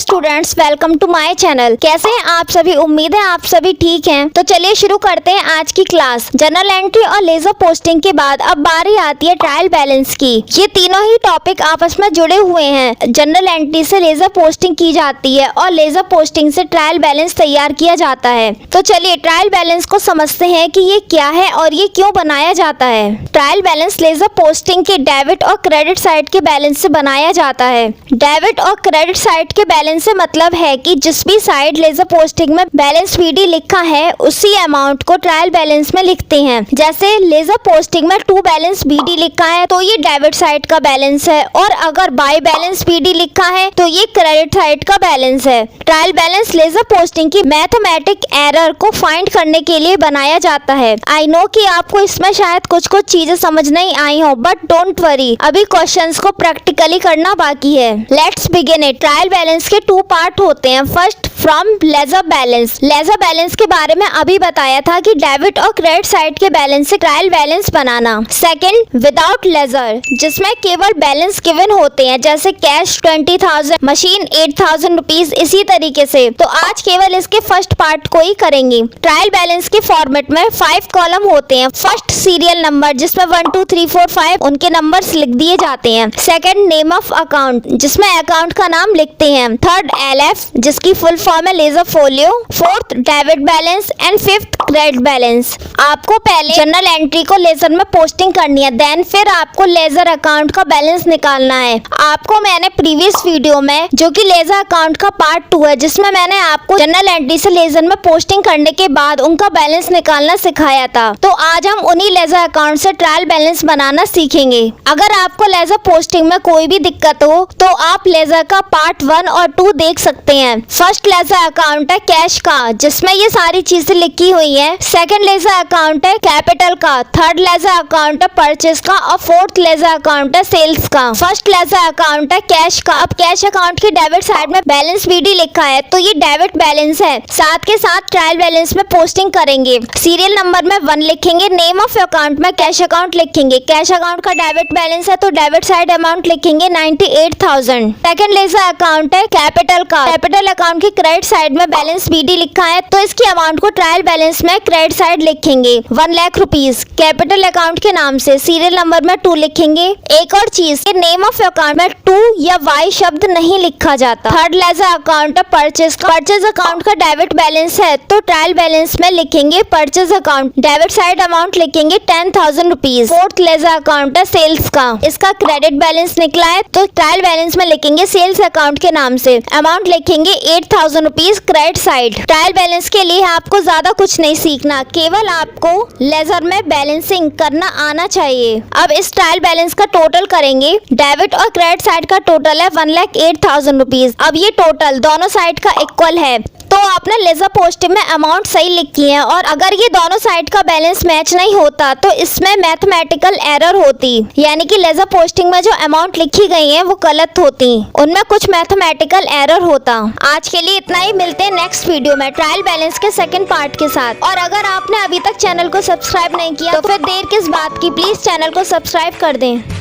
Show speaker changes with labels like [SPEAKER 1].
[SPEAKER 1] Students, welcome to my channel. कैसे हैं आप सभी? उम्मीद है आप सभी ठीक हैं। तो चलिए शुरू करते हैं आज की क्लास। जनरल एंट्री और लेजर पोस्टिंग के बाद अब बारी आती है ट्रायल बैलेंस की। ये तीनों ही टॉपिक आपस में जुड़े हुए हैं। जनरल एंट्री से लेजर पोस्टिंग की जाती है और लेजर पोस्टिंग से ट्रायल बैलेंस तैयार किया जाता है। तो चलिए ट्रायल बैलेंस को समझते हैं कि ये क्या है और ये क्यों बनाया जाता है। ट्रायल बैलेंस लेजर पोस्टिंग के डेबिट और क्रेडिट साइड के बैलेंस से बनाया जाता है। डेबिट और क्रेडिट साइड के बैलेंस से मतलब है कि जिस भी साइड लेजर पोस्टिंग में बैलेंस बीडी लिखा है उसी अमाउंट को ट्रायल बैलेंस में लिखते हैं। जैसे लेजर पोस्टिंग में 2 बैलेंस बीडी लिखा है तो ये डेबिट साइड का बैलेंस है, और अगर बाय बैलेंस बीडी लिखा है तो ये क्रेडिट साइड का बैलेंस है। ट्रायल बैलेंस लेजर पोस्टिंग की मैथमेटिक एरर को फाइंड करने के लिए बनाया जाता है। आई नो कि आपको इसमें शायद कुछ चीजें समझ नहीं आई हो, बट डोंट वरी, अभी क्वेश्चंस को प्रैक्टिकली करना बाकी है। Let's begin it. Trial balance के 2 पार्ट होते हैं। First, from ledger balance. Ledger balance के बारे में अभी बताया था कि डेबिट और क्रेडिट साइड के बैलेंस से ट्रायल बैलेंस बनाना। सेकंड, विदाउट लेजर, जिसमें केवल बैलेंस गिवन होते हैं, जैसे कैश 20,000, मशीन 8,000 रुपीज, इसी तरीके से। तो आज केवल इसके फर्स्ट पार्ट को ही करेंगे। ट्रायल बैलेंस के फॉर्मेट में 5 कॉलम होते हैं। फर्स्ट, सीरियल नंबर, जिसमें 1 2 3 4 5 उनके नंबर्स लिख दिए जाते हैं। सेकंड, नेम ऑफ अकाउंट, जिसमें अकाउंट का नाम लिखते हैं। थर्ड, LF, जिसकी फुल फॉर्म है ledger folio. Fourth, debit balance and fifth, credit balance. आपको पहले जनरल एंट्री को लेजर में पोस्टिंग करनी है, देन फिर आपको लेजर अकाउंट का बैलेंस निकालना है। आपको मैंने प्रीवियस वीडियो में, जो कि लेजर अकाउंट का पार्ट 2 है, जिसमें मैंने आपको जनरल एंट्री से लेजर में पोस्टिंग करने के बाद उनका बैलेंस निकालना सिखाया था। तो आज हम उन्हीं लेजर अकाउंट से ट्रायल बैलेंस बनाना सीखेंगे। अगर आपको लेजर पोस्टिंग में कोई भी दिक्कत हो तो आप लेजर का पार्ट 1 और 2 देख सकते हैं। फर्स्ट लेजर अकाउंट है कैश का, जिसमें ये सारी चीजें लिखी हुई है। सेकंड लेजर अकाउंट है कैपिटल का। थर्ड लेजर अकाउंट है परचेज का, और फोर्थ लेजर अकाउंट है सेल्स का। फर्स्ट लेजर अकाउंट है कैश का। अब कैश अकाउंट की डेबिट साइड में बैलेंस बीडी लिखा है तो ये डेबिट बैलेंस है। साथ के साथ ट्रायल बैलेंस में पोस्टिंग करेंगे। सीरियल नंबर में 1 लिखेंगे। नेम ऑफ अकाउंट में कैश अकाउंट लिखेंगे। कैश अकाउंट का डेबिट बैलेंस है तो डेबिट साइड अमाउंट लिखेंगे 98,000। सेकंड लेजर अकाउंट है कैपिटल का। कैपिटल अकाउंट की क्रेडिट साइड में बैलेंस बीडी लिखा है तो इसकी अमाउंट को ट्रायल बैलेंस में क्रेडिट साइड लिखेंगे 1 लाख रुपीज कैपिटल अकाउंट के नाम से। सीरियल नंबर में 2 लिखेंगे। एक और चीज, नेम ऑफ अकाउंट में 2 या Y शब्द नहीं लिखा जाता। थर्ड लेजर अकाउंट है परचेज का। परचेज अकाउंट का डेबिट बैलेंस है तो ट्रायल बैलेंस में लिखेंगे purchase account, debit side amount लिखेंगे 10,000 रुपीज। फोर्थ लेजर अकाउंट है सेल्स का। इसका क्रेडिट बैलेंस निकला है तो ट्रायल बैलेंस में लिखेंगे सेल्स अकाउंट के नाम से। अमाउंट लिखेंगे 8,000 rupees credit side. Trial balance के लिए आपको ज्यादा कुछ नहीं सीखना, केवल आपको लेजर में बैलेंसिंग करना आना चाहिए। अब इस ट्रायल बैलेंस का टोटल करेंगे। डेबिट और क्रेडिट साइड का टोटल है 1,08,000 रुपीज। अब ये टोटल दोनों साइड का इक्वल है तो आपने लेजर पोस्टिंग में अमाउंट सही लिखी है, और अगर ये दोनों साइड का बैलेंस मैच नहीं होता तो इसमें मैथमेटिकल एरर होती, यानी कि लेजर पोस्टिंग में जो अमाउंट लिखी गई है वो गलत होती, उनमें कुछ मैथमेटिकल एरर होता। आज के लिए इतना ही, मिलते हैं नेक्स्ट वीडियो में ट्रायल बैलेंस के सेकंड पार्ट के साथ। और अगर आपने अभी तक चैनल को सब्सक्राइब नहीं किया तो फिर देर किस बात की, प्लीज चैनल को सब्सक्राइब कर दें।